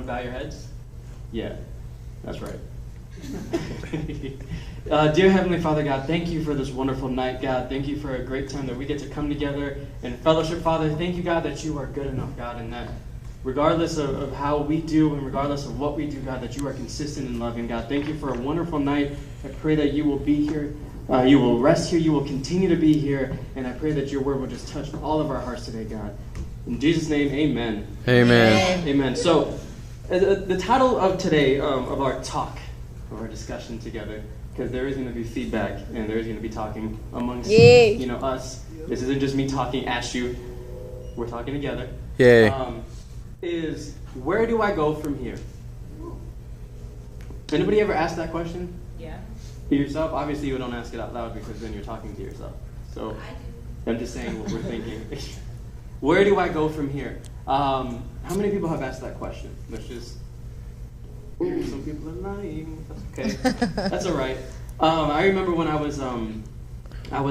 to bow your heads? Yeah, that's right. Dear Heavenly Father, God, thank you for this wonderful night, God. Thank you for a great time that we get to come together in fellowship, Father. Thank you, God, that you are good enough, God, and that regardless of how we do and regardless of what we do, God, that you are consistent and loving, God. Thank you for a wonderful night. I pray that you will be here. You will rest here. You will continue to be here. And I pray that your word will just touch all of our hearts today, God. In Jesus' name, amen. Amen. Amen. So, the title of today, of our talk, of our discussion together, because there is going to be feedback and there is going to be talking amongst us. This isn't just me talking at you. We're talking together. Yay. Is where do I go from here? Anybody ever asked that question? Yeah. To yourself? Obviously you don't ask it out loud because then you're talking to yourself. So I'm just saying what we're thinking. Where do I go from here? How many people have asked that question? Let's just... Ooh, some people are lying. That's okay. That's all right. I remember when I was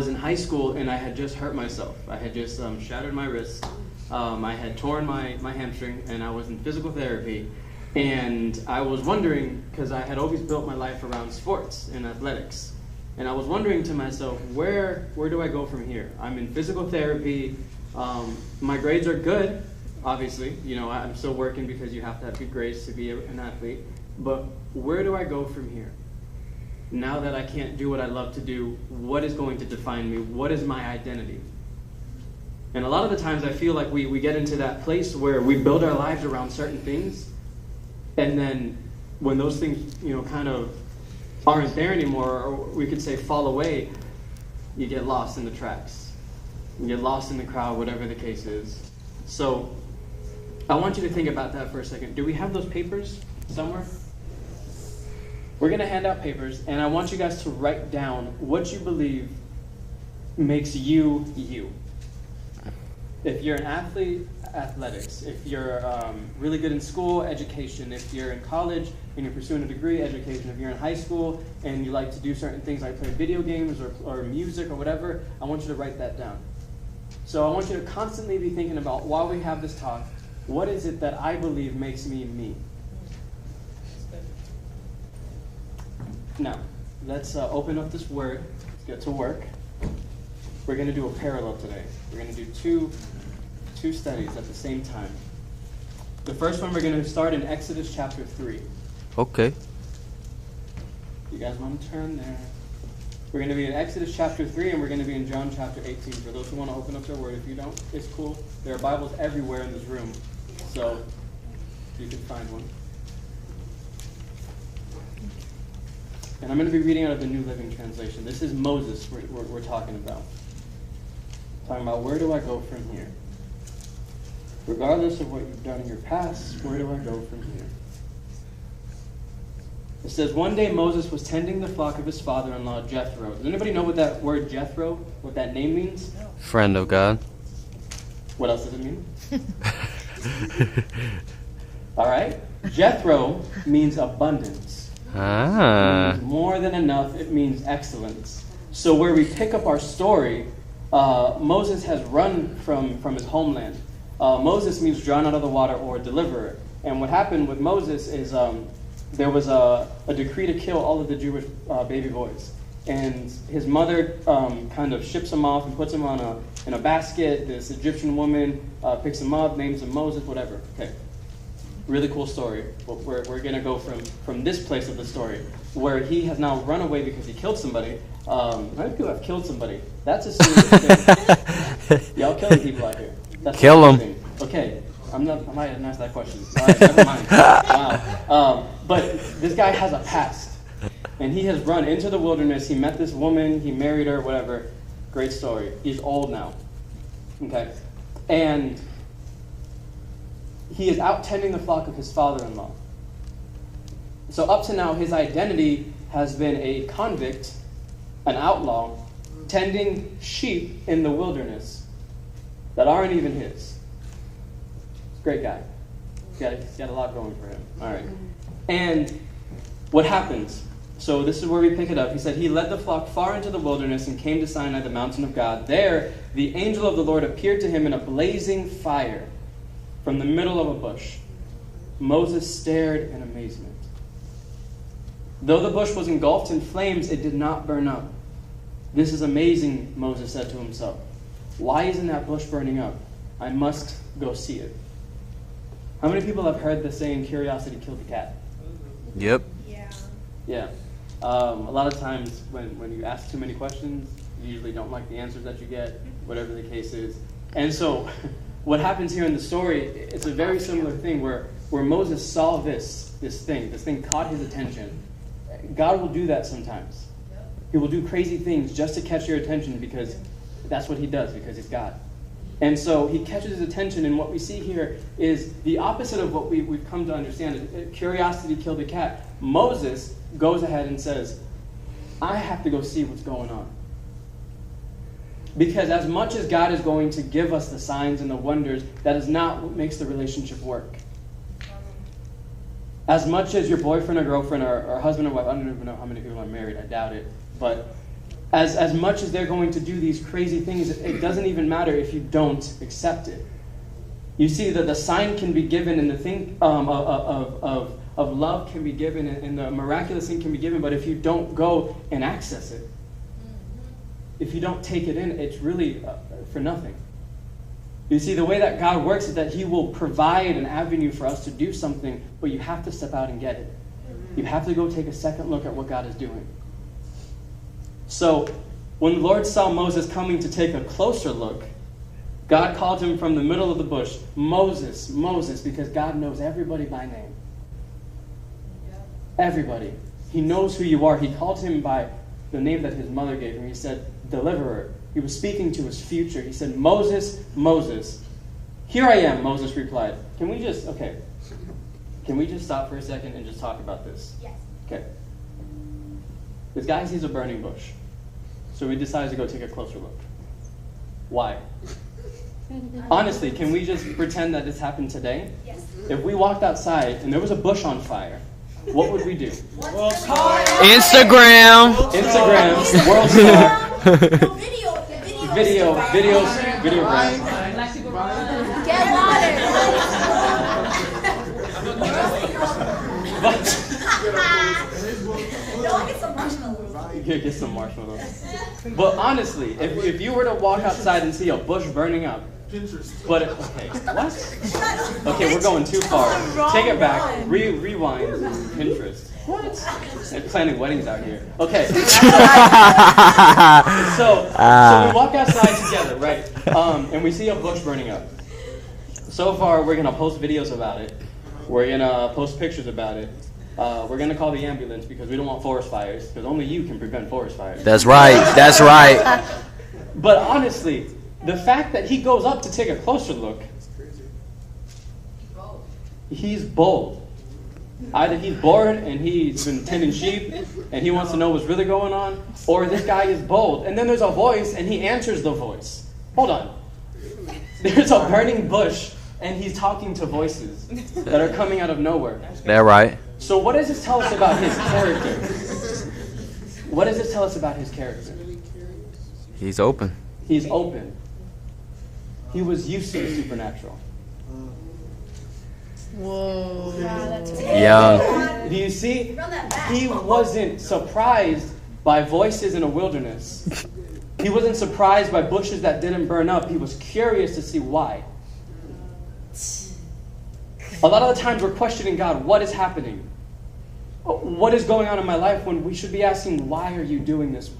in high school and I had just hurt myself. I had just shattered my wrist. I had torn my hamstring and I was in physical therapy. And I was wondering, because I had always built my life around sports and athletics. And I was wondering to myself, where do I go from here? I'm in physical therapy. My grades are good, obviously. You know, I'm still working because you have to have good grades to be an athlete. But where do I go from here? Now that I can't do what I love to do, what is going to define me? What is my identity? And a lot of the times I feel like we get into that place where we build our lives around certain things, and then when those things, kind of aren't there anymore, or we could say fall away, you get lost in the tracks. You get lost in the crowd, whatever the case is. So I want you to think about that for a second. Do we have those papers somewhere? We're going to hand out papers, and I want you guys to write down what you believe makes you you. If you're an athlete, athletics. If you're really good in school, education. If you're in college and you're pursuing a degree, education. If you're in high school and you like to do certain things like play video games or music or whatever, I want you to write that down. So I want you to constantly be thinking about, while we have this talk, what is it that I believe makes me me? Now, let's open up this word. Let's get to work. We're going to do a parallel today. We're going to do two studies at the same time. The first one we're going to start in Exodus chapter 3. Okay. You guys want to turn there? We're going to be in Exodus chapter 3 and we're going to be in John chapter 18. For those who want to open up their word, if you don't, it's cool. There are Bibles everywhere in this room, so you can find one. And I'm going to be reading out of the New Living Translation. This is Moses we're talking about. Talking about, where do I go from here? Regardless of what you've done in your past, where do I go from here? It says, one day Moses was tending the flock of his father-in-law, Jethro. Does anybody know what that word Jethro, what that name means? Friend of God. What else does it mean? All right. Jethro means abundance. It means more than enough. It means excellence. So where we pick up our story, Moses has run from his homeland. Moses means drawn out of the water or deliverer. And what happened with Moses is there was a decree to kill all of the Jewish baby boys. And his mother kind of ships him off and puts him in a basket. This Egyptian woman picks him up, names him Moses, whatever. Okay. Really cool story. We're going to go from this place of the story, where he has now run away because he killed somebody. How many people have killed somebody? That's a serious thing. Y'all killing people out here. That's kill them. Okay. I might have asked that question. All right, never mind. Wow. But this guy has a past. And he has run into the wilderness. He met this woman. He married her, whatever. Great story. He's old now. Okay. And he is out tending the flock of his father-in-law. So up to now, his identity has been a convict, an outlaw, tending sheep in the wilderness that aren't even his. Great guy. He's got a lot going for him. All right. And what happens? So this is where we pick it up. He said, he led the flock far into the wilderness and came to Sinai, the mountain of God. There, the angel of the Lord appeared to him in a blazing fire from the middle of a bush. Moses stared in amazement. Though the bush was engulfed in flames, it did not burn up. This is amazing, Moses said to himself. Why isn't that bush burning up? I must go see it. How many people have heard the saying, curiosity killed the cat? Yep. Yeah. A lot of times when you ask too many questions, you usually don't like the answers that you get, whatever the case is. And so what happens here in the story, it's a very similar thing where Moses saw this thing caught his attention. God will do that sometimes. He will do crazy things just to catch your attention because that's what he does, because he's God. And so he catches his attention, and what we see here is the opposite of what we've come to understand. Curiosity killed the cat. Moses goes ahead and says, I have to go see what's going on. Because as much as God is going to give us the signs and the wonders, that is not what makes the relationship work. As much as your boyfriend or girlfriend or husband or wife, I don't even know how many people are married, I doubt it, but as much as they're going to do these crazy things, it doesn't even matter if you don't accept it. You see that the sign can be given and the thing of love can be given and the miraculous thing can be given, but if you don't go and access it, if you don't take it in, it's really for nothing. You see, the way that God works is that he will provide an avenue for us to do something, but you have to step out and get it. You have to go take a second look at what God is doing. So, when the Lord saw Moses coming to take a closer look, God called him from the middle of the bush, Moses, Moses, because God knows everybody by name. Everybody. He knows who you are. He called him by the name that his mother gave him. He said, Deliverer. He was speaking to his future. He said, Moses, Moses. Here I am, Moses replied. Can we just stop for a second and just talk about this? Yes. Okay. This guy sees a burning bush. So he decides to go take a closer look. Why? Honestly, can we just pretend that this happened today? Yes. If we walked outside and there was a bush on fire, what would we do? Instagram. World star. No, Video brand. Get water. No, I get some marshmallows. You get some marshmallows. But honestly, if you were to walk outside and see a bush burning up, but okay, what? Okay, we're going too far. Take it back. Rewind. Pinterest. What? They're planning weddings out here. Okay. So we walk outside together, right? And we see a bush burning up. So far, we're gonna post videos about it. We're gonna post pictures about it. We're gonna call the ambulance because we don't want forest fires, because only you can prevent forest fires. That's right. That's right. But honestly, the fact that he goes up to take a closer look, he's bold. Either he's bored and he's been tending sheep and he wants to know what's really going on, or this guy is bold. And then there's a voice and he answers the voice. Hold on. There's a burning bush and he's talking to voices that are coming out of nowhere. That right. So what does this tell us about his character? What does this tell us about his character? He's open. He's open. He was used to the supernatural. Whoa. Wow, that's Young. Do you see? He wasn't surprised by voices in a wilderness. He wasn't surprised by bushes that didn't burn up. He was curious to see why. A lot of the times we're questioning God, what is happening? What is going on in my life, when we should be asking, why are you doing this?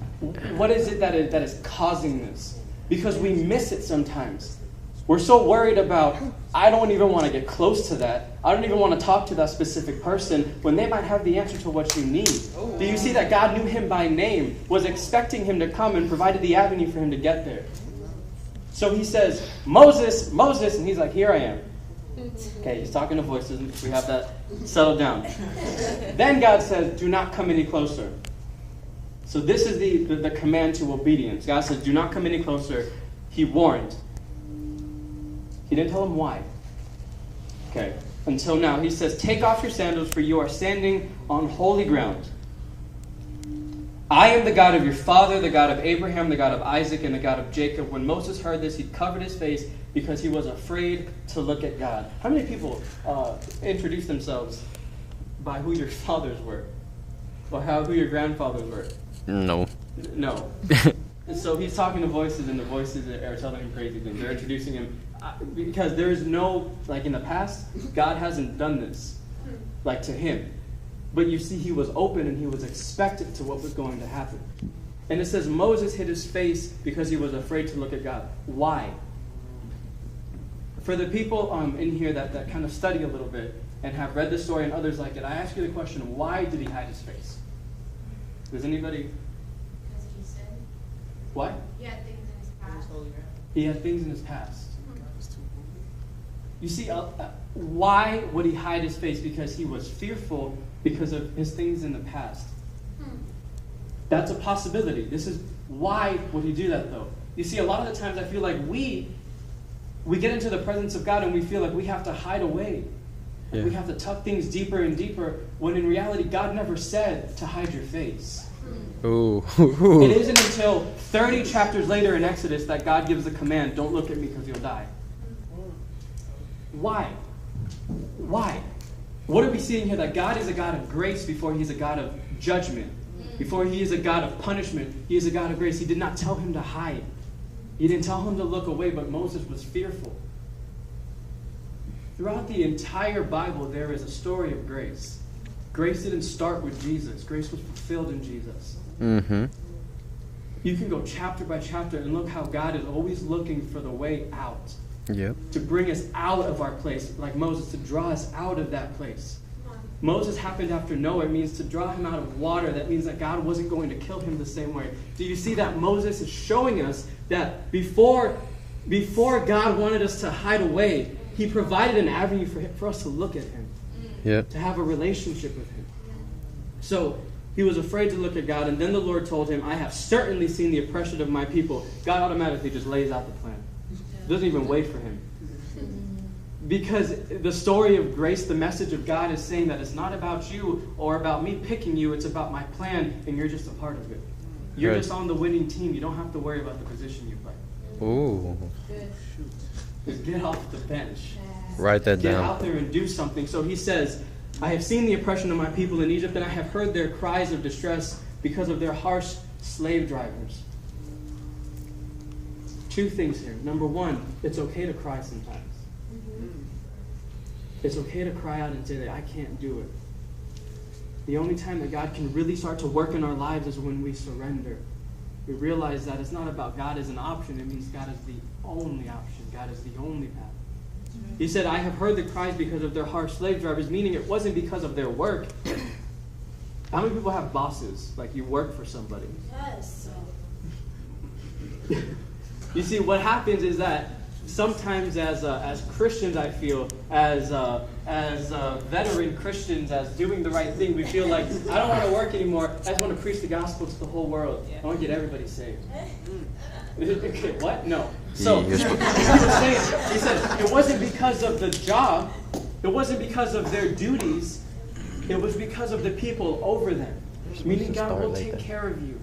What is it that is causing this? Because we miss it sometimes. We're so worried about, I don't even want to get close to that. I don't even want to talk to that specific person when they might have the answer to what you need. Do you see that God knew him by name, was expecting him to come and provided the avenue for him to get there? So he says, Moses, Moses, and he's like, here I am. Okay, he's talking to voices. We have that settled down. Then God says, do not come any closer. So this is the command to obedience. God says, do not come any closer. He warned. He didn't tell him why. Okay, until now. He says, take off your sandals, for you are standing on holy ground. I am the God of your father, the God of Abraham, the God of Isaac, and the God of Jacob. When Moses heard this, he covered his face because he was afraid to look at God. How many people introduce themselves by who your fathers were? Or who your grandfathers were? No. No. And so he's talking to voices, and the voices are telling him crazy things. They're introducing him. Because there is no, like in the past, God hasn't done this, like to him. But you see, he was open and he was expectant to what was going to happen. And it says Moses hid his face because he was afraid to look at God. Why? For the people in here that kind of study a little bit and have read the story and others like it, I ask you the question, why did he hide his face? Does anybody? Because he sinned. Why? He had things in his past. He had things in his past. You see, why would he hide his face? Because he was fearful because of his things in the past. That's a possibility. This is why would he do that, though? You see, a lot of the times I feel like we get into the presence of God and we feel like we have to hide away. Yeah. We have to tuck things deeper and deeper, when in reality, God never said to hide your face. Ooh. It isn't until 30 chapters later in Exodus that God gives the command, don't look at me because you'll die. Why? Why? What are we seeing here? That God is a God of grace before he's a God of judgment. Before he is a God of punishment, he is a God of grace. He did not tell him to hide. He didn't tell him to look away, but Moses was fearful. Throughout the entire Bible, there is a story of grace. Grace didn't start with Jesus. Grace was fulfilled in Jesus. Mm-hmm. You can go chapter by chapter and look how God is always looking for the way out. Yep. To bring us out of our place, like Moses, to draw us out of that place. Moses happened after Noah. It means to draw him out of water. That means that God wasn't going to kill him the same way. Do you see that Moses is showing us that before God wanted us to hide away, he provided an avenue for us to look at him. Yep. To have a relationship with him. So he was afraid to look at God, and then the Lord told him, I have certainly seen the oppression of my people. God automatically just lays out the plan. Doesn't even wait for him. Because the story of grace, the message of God is saying that it's not about you or about me picking you, it's about my plan, and you're just a part of it. You're just on the winning team. You don't have to worry about the position you play. Ooh. Just get off the bench. Write that Get down. out there and do something. So he says, I have seen the oppression of my people in Egypt, and I have heard their cries of distress because of their harsh slave drivers. Two things here. Number one, it's okay to cry sometimes. It's okay to cry out and say that I can't do it. The only time that God can really start to work in our lives is when we surrender. We realize that it's not about God as an option. It means God is the only option. God is the only path. He said, I have heard the cries because of their harsh slave drivers, meaning it wasn't because of their work. How many people have bosses? Like you work for somebody. Yes. You see, what happens is that sometimes as Christians, I feel, as veteran Christians, as doing the right thing, we feel like, I don't want to work anymore. I just want to preach the gospel to the whole world. I want to get everybody saved. Okay, what? No. So, he was saying, he said, it wasn't because of the job. It wasn't because of their duties. It was because of the people over them. Meaning God will take care of you.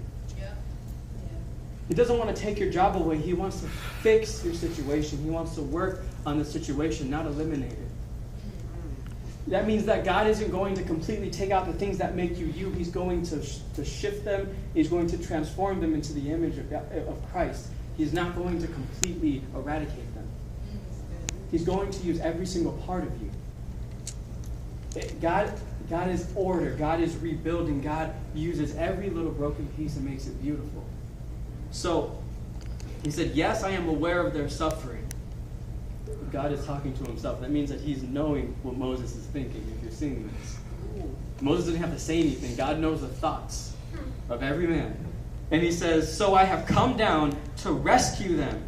He doesn't want to take your job away. He wants to fix your situation. He wants to work on the situation, not eliminate it. That means that God isn't going to completely take out the things that make you you. He's going to shift them. He's going to transform them into the image of Christ. He's not going to completely eradicate them. He's going to use every single part of you. God is order. God is rebuilding. God uses every little broken piece and makes it beautiful. So, he said, yes, I am aware of their suffering. God is talking to himself. That means that he's knowing what Moses is thinking, if you're seeing this. Moses didn't have to say anything. God knows the thoughts of every man. And he says, so I have come down to rescue them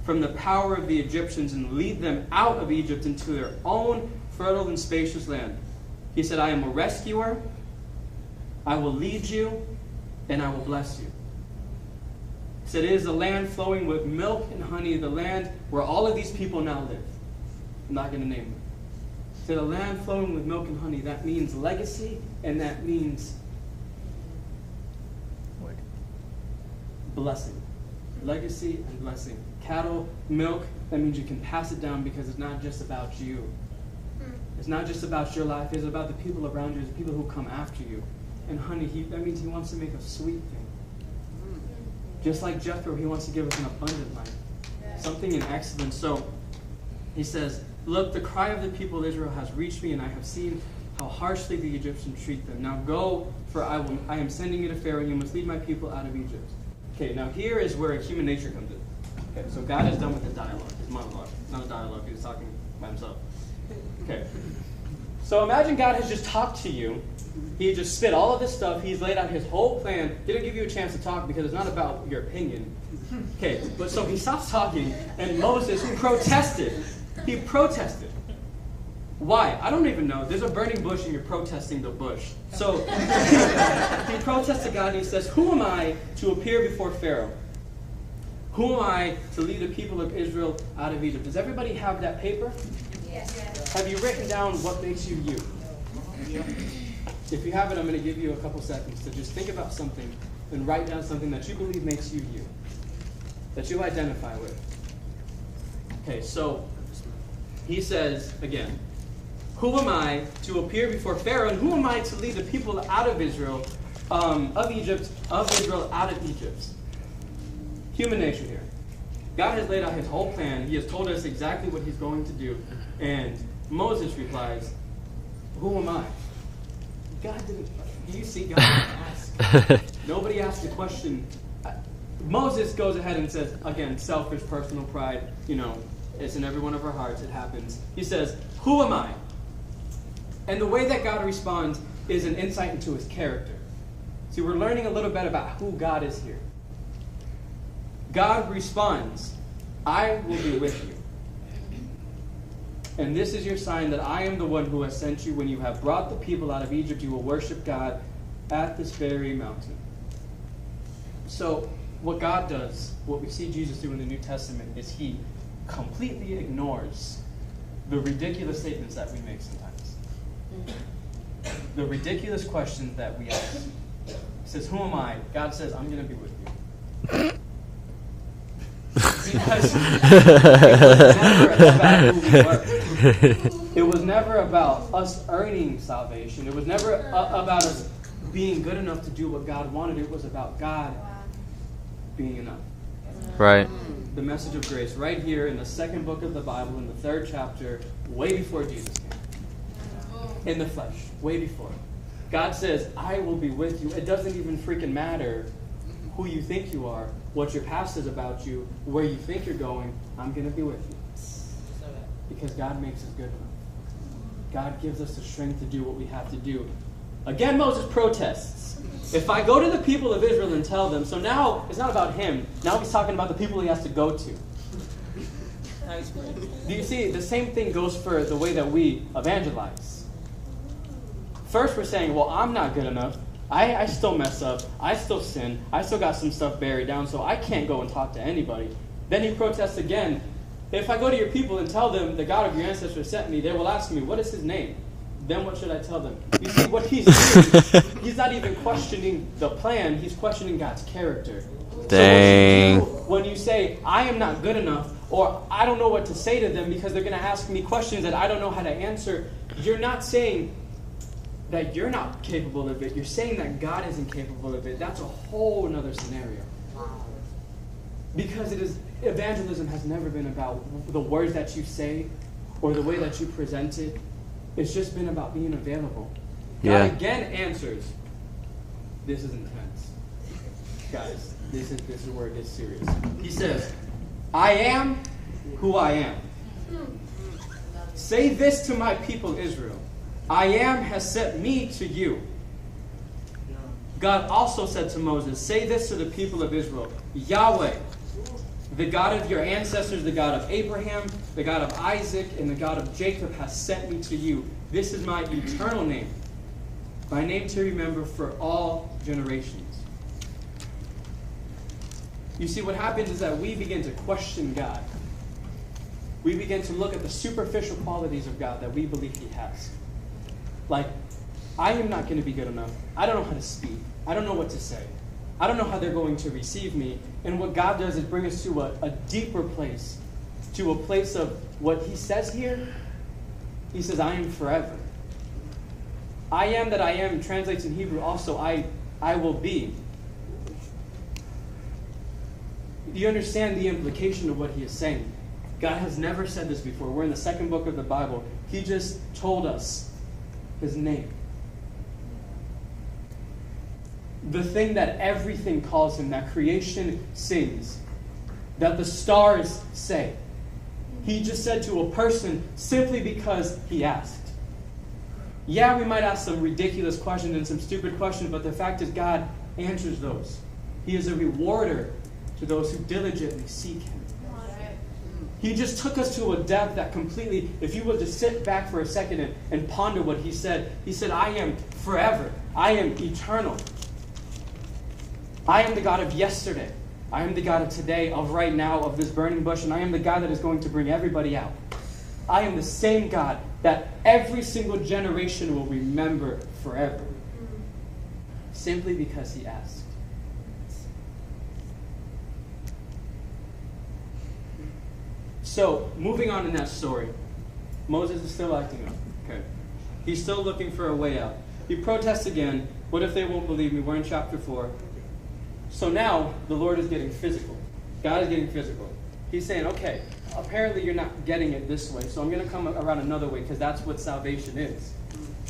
from the power of the Egyptians and lead them out of Egypt into their own fertile and spacious land. He said, I am a rescuer. I will lead you, and I will bless you. He said, it is a land flowing with milk and honey, the land where all of these people now live. I'm not going to name them. He said, a land flowing with milk and honey. That means legacy, and that means blessing. Legacy and blessing. Cattle, milk, that means you can pass it down because it's not just about you. It's not just about your life. It's about the people around you, the people who come after you. And honey, that means he wants to make a sweet thing. Just like Jethro, he wants to give us an abundant life. Something in excellence. So he says, look, the cry of the people of Israel has reached me, and I have seen how harshly the Egyptians treat them. Now go, for I am sending you to Pharaoh, and you must lead my people out of Egypt. Okay, now here is where human nature comes in. Okay, so God is done with the dialogue, his monologue. Not a dialogue, he's talking by himself. Okay. So imagine God has just talked to you. He just spit all of this stuff. He's laid out his whole plan. Didn't give you a chance to talk because it's not about your opinion. Okay, but so he stops talking, and Moses protested. He protested. Why? I don't even know. There's a burning bush and you're protesting the bush. So he protested God and he says, who am I to appear before Pharaoh? Who am I to lead the people of Israel out of Egypt? Does everybody have that paper? Yes. Have you written down what makes you you? If you haven't, I'm going to give you a couple seconds to just think about something and write down something that you believe makes you you, that you identify with. Okay, so he says again, who am I to appear before Pharaoh, and who am I to lead the people out of Israel, of Israel out of Egypt? Human nature here. God has laid out his whole plan. He has told us exactly what he's going to do. And Moses replies, who am I? God didn't. Do you see? God didn't ask. Nobody asked the question. Moses goes ahead and says, again, selfish, personal pride. It's in every one of our hearts. It happens. He says, who am I? And the way that God responds is an insight into his character. See, we're learning a little bit about who God is here. God responds, I will be with you. And this is your sign that I am the one who has sent you. When you have brought the people out of Egypt, you will worship God at this very mountain. So what God does, what we see Jesus do in the New Testament, is he completely ignores the ridiculous statements that we make sometimes. The ridiculous questions that we ask. He says, who am I? God says, I'm going to be with you. Because it was never about us earning salvation. It was never about us being good enough to do what God wanted. It was about God being enough. Right. The message of grace right here in the second book of the Bible, in the 3rd chapter, way before Jesus came. In the flesh, way before. God says, I will be with you. It doesn't even freaking matter who you think you are, what your past is about you, where you think you're going. I'm going to be with you. Because God makes us good enough. God gives us the strength to do what we have to do. Again, Moses protests. If I go to the people of Israel and tell them, so now it's not about him. Now he's talking about the people he has to go to. Do you see? The same thing goes for the way that we evangelize. First we're saying, well, I'm not good enough. I still mess up. I still sin. I still got some stuff buried down, so I can't go and talk to anybody. Then he protests again. If I go to your people and tell them the God of your ancestors sent me, they will ask me, what is his name? Then what should I tell them? You see, what he's doing, he's not even questioning the plan. He's questioning God's character. Dang. So when you say, I am not good enough, or I don't know what to say to them because they're going to ask me questions that I don't know how to answer, you're not saying that you're not capable of it. You're saying that God isn't capable of it. That's a whole other scenario. Because evangelism has never been about the words that you say or the way that you present it. It's just been about being available. God again answers. This is intense. Guys, this is where it gets serious. He says, I am who I am. Say this to my people Israel. I am has sent me to you. God also said to Moses, say this to the people of Israel. Yahweh, the God of your ancestors, the God of Abraham, the God of Isaac, and the God of Jacob has sent me to you. This is my eternal name, my name to remember for all generations. You see, what happens is that we begin to question God. We begin to look at the superficial qualities of God that we believe he has. Like, I am not going to be good enough. I don't know how to speak. I don't know what to say. I don't know how they're going to receive me. And what God does is bring us to a deeper place, to a place of what he says here. He says, I am forever. I am that I am translates in Hebrew also, I will be. Do you understand the implication of what he is saying? God has never said this before. We're in the second book of the Bible. He just told us his name. The thing that everything calls him, that creation sings, that the stars say. He just said to a person simply because he asked. Yeah, we might ask some ridiculous questions and some stupid questions, but the fact is God answers those. He is a rewarder to those who diligently seek him. He just took us to a depth that completely, if you were to sit back for a second and ponder what he said, I am forever. I am eternal. I am the God of yesterday. I am the God of today, of right now, of this burning bush, and I am the God that is going to bring everybody out. I am the same God that every single generation will remember forever. Simply because he asked. So, moving on in that story, Moses is still acting up. Okay. He's still looking for a way out. He protests again. What if they won't believe me? We're in chapter 4. So now, the Lord is getting physical. God is getting physical. He's saying, okay, apparently you're not getting it this way, so I'm going to come around another way, because that's what salvation is.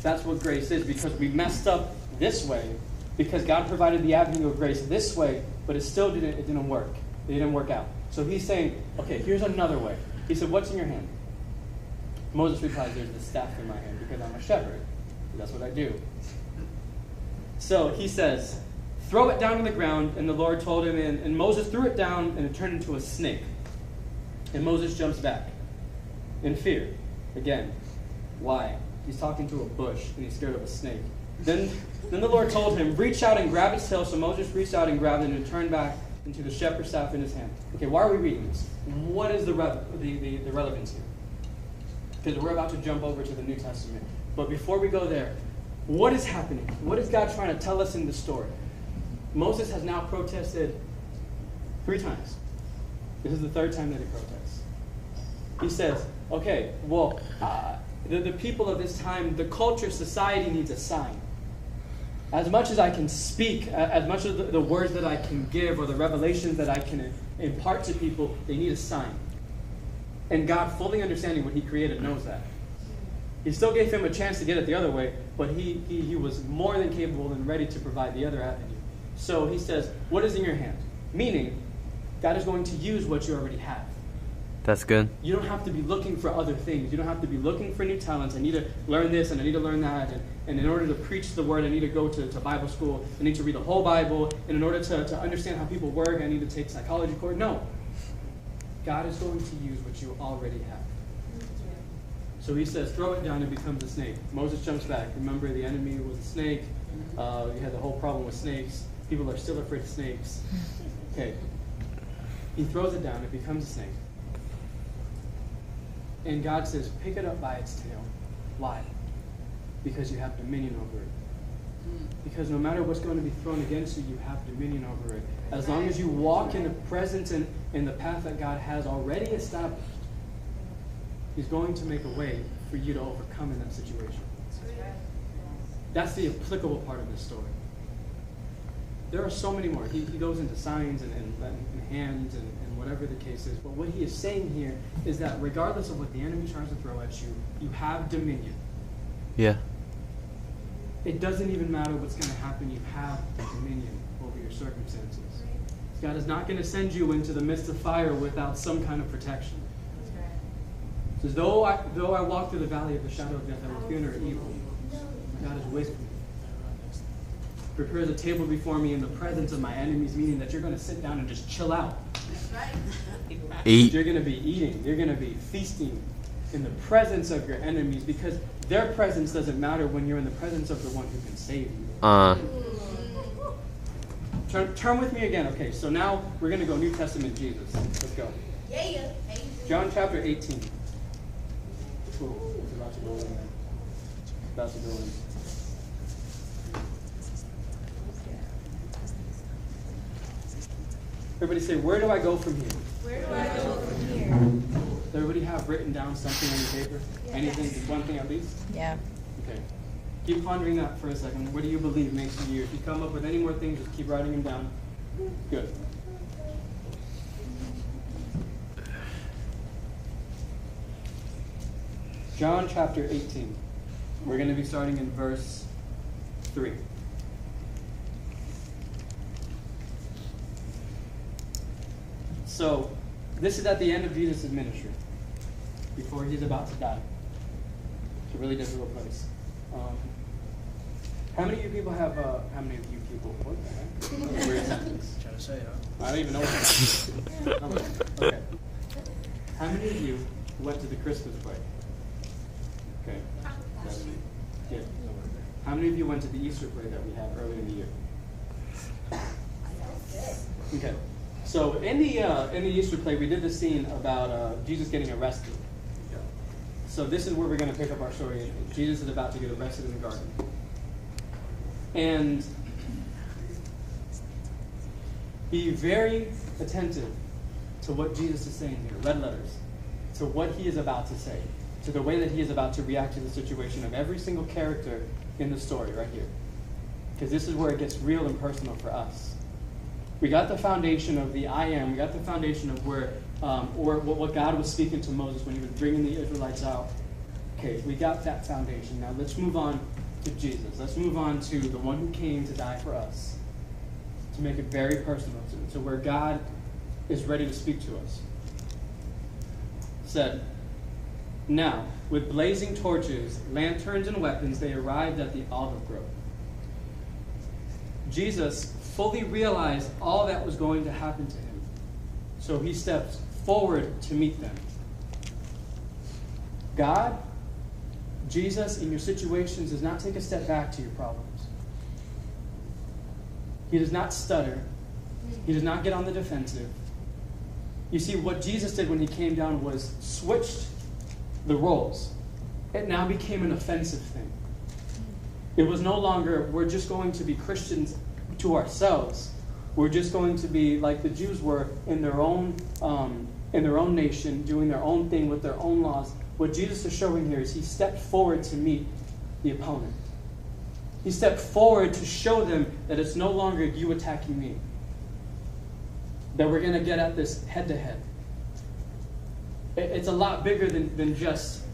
That's what grace is, because we messed up this way, because God provided the avenue of grace this way, but it didn't work. It didn't work out. So he's saying, okay, here's another way. He said, what's in your hand? Moses replies, there's the staff in my hand, because I'm a shepherd. That's what I do. So he says, throw it down to the ground, and the Lord told him, and Moses threw it down, and it turned into a snake. And Moses jumps back in fear. Again, why? He's talking to a bush, and he's scared of a snake. Then the Lord told him, reach out and grab its tail. So Moses reached out and grabbed it and turned back into the shepherd's staff in his hand. Okay, why are we reading this? What is the relevance here? Because we're about to jump over to the New Testament. But before we go there, what is happening? What is God trying to tell us in the story? Moses has now protested 3 times. This is the 3rd time that he protests. He says, okay, well, the people of this time, the culture, society needs a sign. As much as I can speak, as much of the words that I can give or the revelations that I can impart to people, they need a sign. And God, fully understanding what he created, knows that. He still gave him a chance to get it the other way, but he was more than capable and ready to provide the other avenue. So he says, what is in your hand? Meaning, God is going to use what you already have. That's good. You don't have to be looking for other things. You don't have to be looking for new talents. I need to learn this and I need to learn that. And in order to preach the word, I need to go to Bible school. I need to read the whole Bible. And in order to understand how people work, I need to take psychology course. No. God is going to use what you already have. So he says, throw it down and it becomes a snake. Moses jumps back. Remember, the enemy was a snake. You had the whole problem with snakes. People are still afraid of snakes. Okay. He throws it down. It becomes a snake. And God says, pick it up by its tail. Why? Because you have dominion over it. Because no matter what's going to be thrown against you, you have dominion over it. As long as you walk in the presence and in the path that God has already established, he's going to make a way for you to overcome in that situation. That's the applicable part of this story. There are so many more. He goes into signs and hands and whatever the case is. But what he is saying here is that regardless of what the enemy tries to throw at you, you have dominion. Yeah. It doesn't even matter what's going to happen. You have dominion over your circumstances. God is not going to send you into the midst of fire without some kind of protection. It says, though I walk through the valley of the shadow of death, I will fear no evil. God is with me. Prepares a table before me in the presence of my enemies, meaning that you're going to sit down and just chill out. Eat. You're going to be eating. You're going to be feasting in the presence of your enemies, because their presence doesn't matter when you're in the presence of the one who can save you. Turn with me again. Okay, so now we're going to go New Testament Jesus. Let's go. John chapter 18. Ooh, it's about to go in. Everybody say, where do I go from here? Where do I go from here? Does everybody have written down something on your paper? Yes. Anything, just one thing at least? Yeah. Okay. Keep pondering that for a second. What do you believe makes you you? If you come up with any more things, just keep writing them down. Good. John chapter 18. We're going to be starting in verse 3. So, this is at the end of Jesus' ministry, before he's about to die. It's a really difficult place. How many of you people have, how many of you people, what the heck? Weird sentence. Trying to say, huh? I don't even know what that is. Okay. How many of you went to the Christmas play? Okay. That's me. Yeah. How many of you went to the Easter play that we had earlier in the year? Okay. So in the Easter play, we did the scene about Jesus getting arrested. So this is where we're going to pick up our story. Jesus is about to get arrested in the garden. And be very attentive to what Jesus is saying here, red letters, to what he is about to say, to the way that he is about to react to the situation of every single character in the story right here. Because this is where it gets real and personal for us. We got the foundation of the I am. We got the foundation of where, or what God was speaking to Moses when he was bringing the Israelites out. Okay, we got that foundation. Now let's move on to Jesus. Let's move on to the one who came to die for us, to make it very personal, to where God is ready to speak to us. Said, now, with blazing torches, lanterns, and weapons, they arrived at the olive grove. Jesus fully realized all that was going to happen to him. So he steps forward to meet them. God, Jesus, in your situations, does not take a step back to your problems. He does not stutter. He does not get on the defensive. You see, what Jesus did when he came down was switched the roles. It now became an offensive thing. It was no longer, we're just going to be Christians to ourselves. We're just going to be like the Jews were in their own nation, doing their own thing with their own laws. What Jesus is showing here is he stepped forward to meet the opponent. He stepped forward to show them that it's no longer you attacking me. That we're going to get at this head-to-head. It's a lot bigger than just,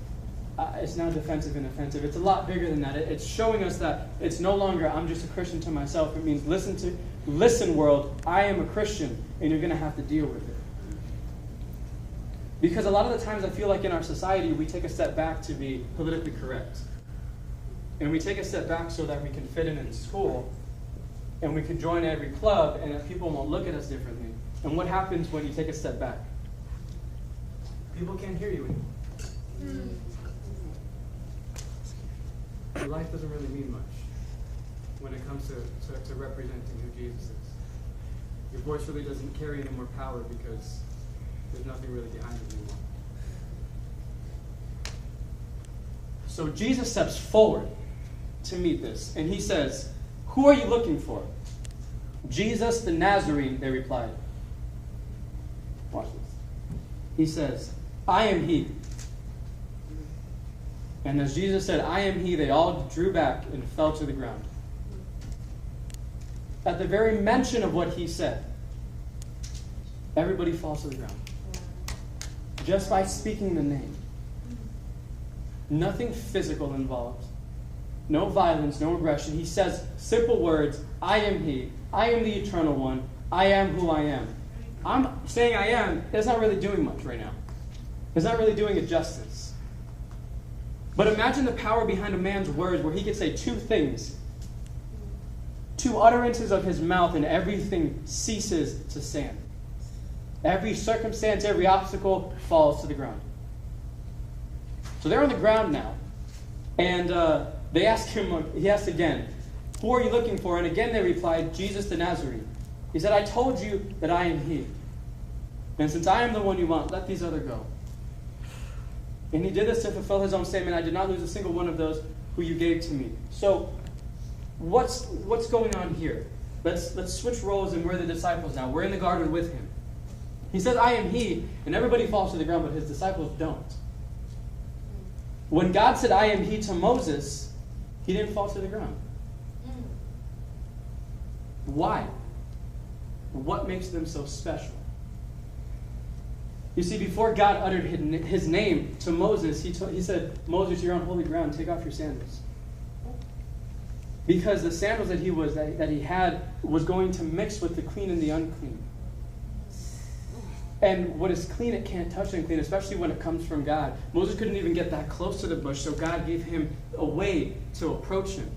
it's now defensive and offensive. It's a lot bigger than that. It's showing us that it's no longer, I'm just a Christian to myself. It means, listen world, I am a Christian, and you're going to have to deal with it. Because a lot of the times I feel like in our society, we take a step back to be politically correct. And we take a step back so that we can fit in school, and we can join every club, and that people won't look at us differently. And what happens when you take a step back? People can't hear you anymore. Your life doesn't really mean much when it comes to representing who Jesus is. Your voice really doesn't carry any more power because there's nothing really behind it anymore. So Jesus steps forward to meet this, and he says, who are you looking for? Jesus the Nazarene, they replied. Watch this. He says, I am he. And as Jesus said, I am he, they all drew back and fell to the ground. At the very mention of what he said, everybody falls to the ground. Just by speaking the name. Nothing physical involved. No violence, no aggression. He says simple words, I am he. I am the eternal one. I am who I am. I'm saying I am, it's not really doing much right now. It's not really doing it justice. But imagine the power behind a man's words where he could say two things. Two utterances of his mouth and everything ceases to stand. Every circumstance, every obstacle falls to the ground. So they're on the ground now. And they asked him, he asked again, who are you looking for? And again they replied, Jesus the Nazarene. He said, I told you that I am he. And since I am the one you want, let these other go. And he did this to fulfill his own statement, I did not lose a single one of those who you gave to me. So what's going on here? Let's switch roles and we're the disciples now. We're in the garden with him. He says, I am he, and everybody falls to the ground, but his disciples don't. When God said, I am he to Moses, he didn't fall to the ground. Why? What makes them so special? You see, before God uttered his name to Moses, he said, Moses, you're on holy ground, take off your sandals. Because the sandals that he had was going to mix with the clean and the unclean. And what is clean, it can't touch unclean, especially when it comes from God. Moses couldn't even get that close to the bush, so God gave him a way to approach him.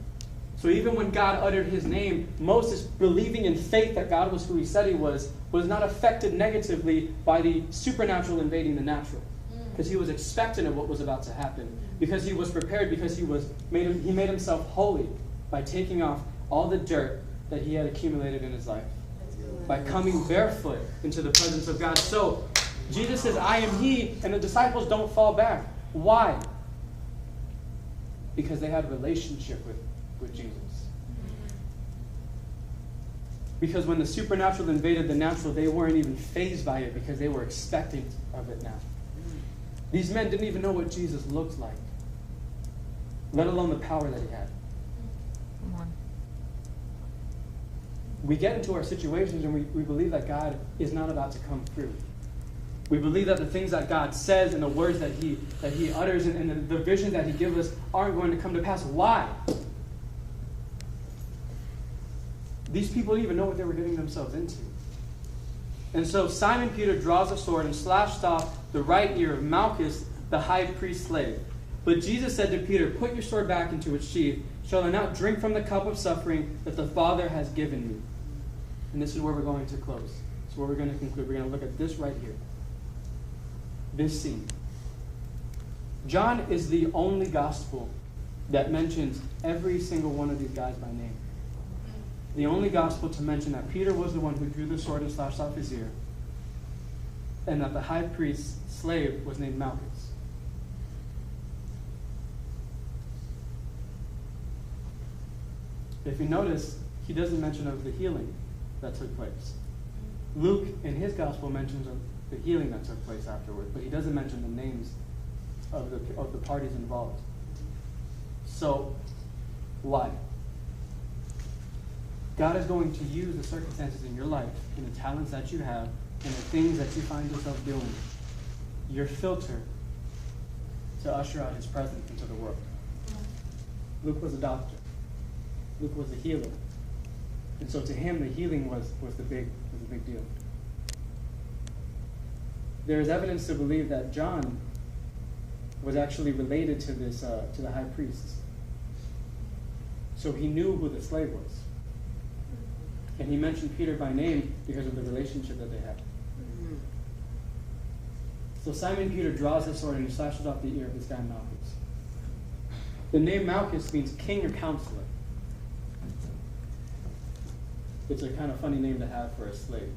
So even when God uttered his name, Moses, believing in faith that God was who he said he was not affected negatively by the supernatural invading the natural. Because he was expectant of what was about to happen. Because he was prepared, because he made himself holy by taking off all the dirt that he had accumulated in his life. By coming barefoot into the presence of God. So, Jesus says, I am he, and the disciples don't fall back. Why? Because they had a relationship with Jesus. Because when the supernatural invaded the natural, they weren't even fazed by it because they were expectant of it now. These men didn't even know what Jesus looked like, let alone the power that he had. We get into our situations and we believe that God is not about to come through. We believe that the things that God says and the words that He utters and the visions that He gives us aren't going to come to pass. Why? These people didn't even know what they were getting themselves into. And so Simon Peter draws a sword and slashed off the right ear of Malchus, the high priest's slave. But Jesus said to Peter, put your sword back into its sheath. Shall I not drink from the cup of suffering that the Father has given me? And this is where we're going to close. So where we're going to conclude. We're going to look at this right here. This scene. John is the only gospel that mentions every single one of these guys by name. The only gospel to mention that Peter was the one who drew the sword and slashed off his ear, and that the high priest's slave was named Malchus. If you notice, he doesn't mention of the healing that took place. Luke, in his gospel, mentions of the healing that took place afterward, but he doesn't mention the names of the parties involved. So, why? God is going to use the circumstances in your life and the talents that you have and the things that you find yourself doing, your filter, to usher out His presence into the world. Luke was a doctor. Luke was a healer. And so to him, the healing was the big deal. There is evidence to believe that John was actually related to the high priest. So he knew who the slave was. And he mentioned Peter by name because of the relationship that they had. So Simon Peter draws his sword and he slashes off the ear of this guy Malchus. The name Malchus means king or counselor. It's a kind of funny name to have for a slave.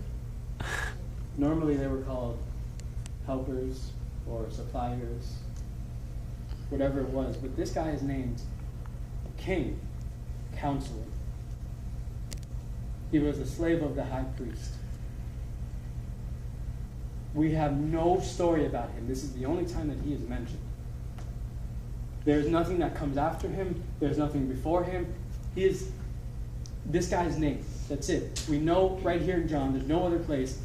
Normally they were called helpers or suppliers, whatever it was. But this guy is named king, counselor. He was a slave of the high priest. We have no story about him. This is the only time that he is mentioned. There's nothing that comes after him. There's nothing before him. He is this guy's name. That's it. We know right here in John, there's no other place,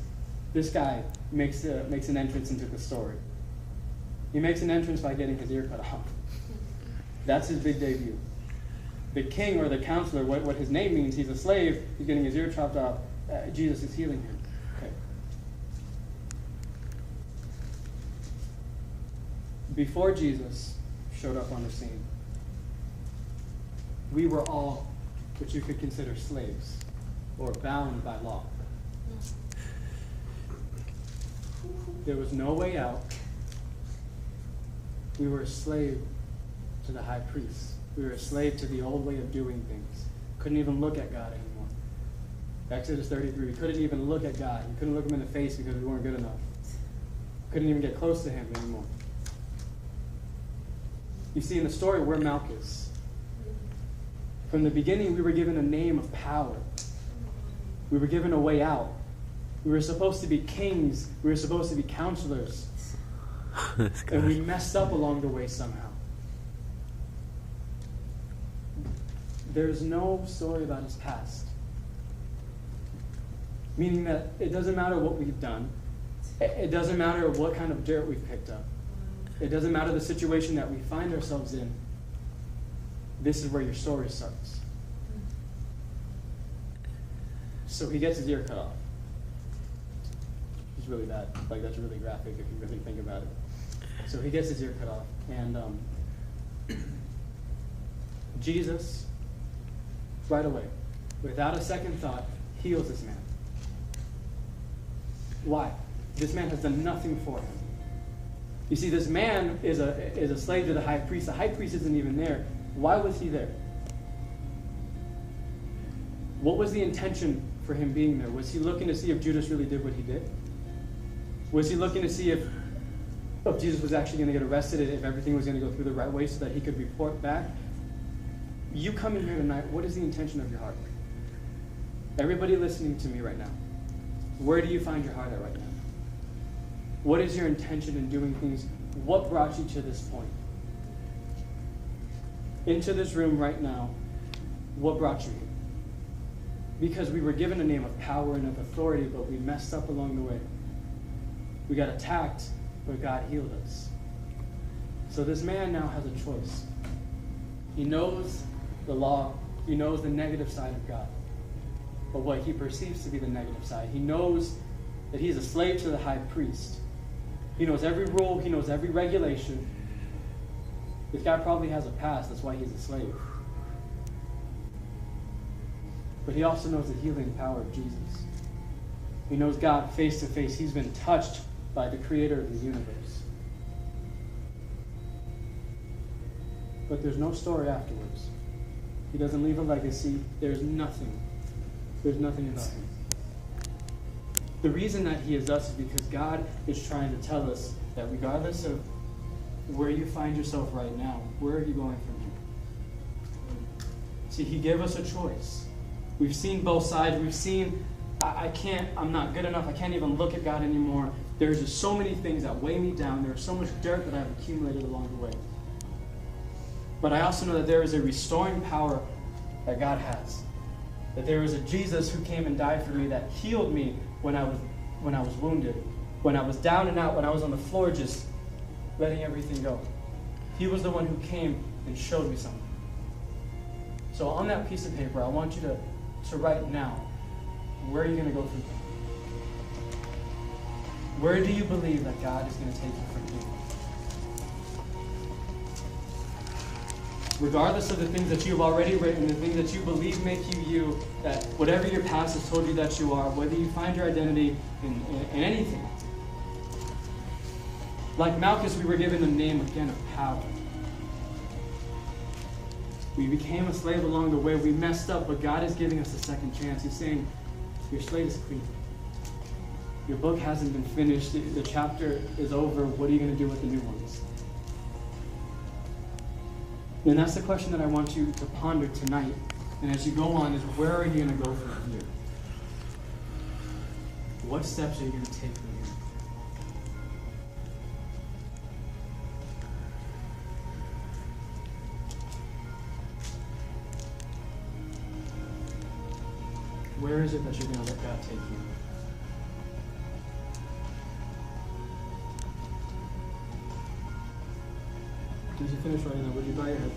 this guy makes an entrance into the story. He makes an entrance by getting his ear cut off. That's his big debut. The king or the counselor, what his name means, he's a slave, he's getting his ear chopped off. Jesus is healing him. Okay. Before Jesus showed up on the scene, we were all what you could consider slaves or bound by law. There was no way out. We were a slave to the high priest. We were a slave to the old way of doing things. Couldn't even look at God anymore. Exodus 33, we couldn't even look at God. We couldn't look Him in the face because we weren't good enough. Couldn't even get close to Him anymore. You see, in the story, we're Malchus. From the beginning, we were given a name of power. We were given a way out. We were supposed to be kings. We were supposed to be counselors. And we messed up along the way somehow. There's no story about his past. Meaning that it doesn't matter what we've done. It doesn't matter what kind of dirt we've picked up. It doesn't matter the situation that we find ourselves in. This is where your story starts. So he gets his ear cut off. It's really bad. Like, that's really graphic if you really think about it. So he gets his ear cut off. And Jesus, right away, without a second thought, heals this man. Why? This man has done nothing for him. You see, this man is a slave to the high priest. The high priest isn't even there. Why was he there? What was the intention for him being there? Was he looking to see if Judas really did what he did? Was he looking to see if Jesus was actually going to get arrested, if everything was going to go through the right way so that he could report back? You coming here tonight, what is the intention of your heart? Everybody listening to me right now, where do you find your heart at right now? What is your intention in doing things? What brought you to this point? Into this room right now, what brought you here? Because we were given a name of power and of authority, but we messed up along the way. We got attacked, but God healed us. So this man now has a choice. He knows the law. He knows the negative side of God. But what he perceives to be the negative side. He knows that he's a slave to the high priest. He knows every rule. He knows every regulation. This guy probably has a past. That's why he's a slave. But he also knows the healing power of Jesus. He knows God face to face. He's been touched by the creator of the universe. But there's no story afterwards. He doesn't leave a legacy. There's nothing. There's nothing about him. The reason that he is us is because God is trying to tell us that regardless of where you find yourself right now, where are you going from here? See, he gave us a choice. We've seen both sides. We've seen, I'm not good enough. I can't even look at God anymore. There's just so many things that weigh me down. There's so much dirt that I've accumulated along the way. But I also know that there is a restoring power that God has. That there is a Jesus who came and died for me, that healed me when I was wounded, when I was down and out, when I was on the floor just letting everything go. He was the one who came and showed me something. So on that piece of paper, I want you to write now, where are you going to go from here? Where do you believe that God is going to take you from here? Regardless of the things that you've already written, the things that you believe make you you, that whatever your past has told you that you are, whether you find your identity in anything. Like Malchus, we were given the name again of power. We became a slave along the way. We messed up, but God is giving us a second chance. He's saying, your slate is clean. Your book hasn't been finished. The chapter is over. What are you going to do with the new ones? And that's the question that I want you to ponder tonight. And as you go on, is where are you going to go from here? What steps are you going to take from here? Where is it that you're going to let God take you? Did you finish writing that? Would you bow your head?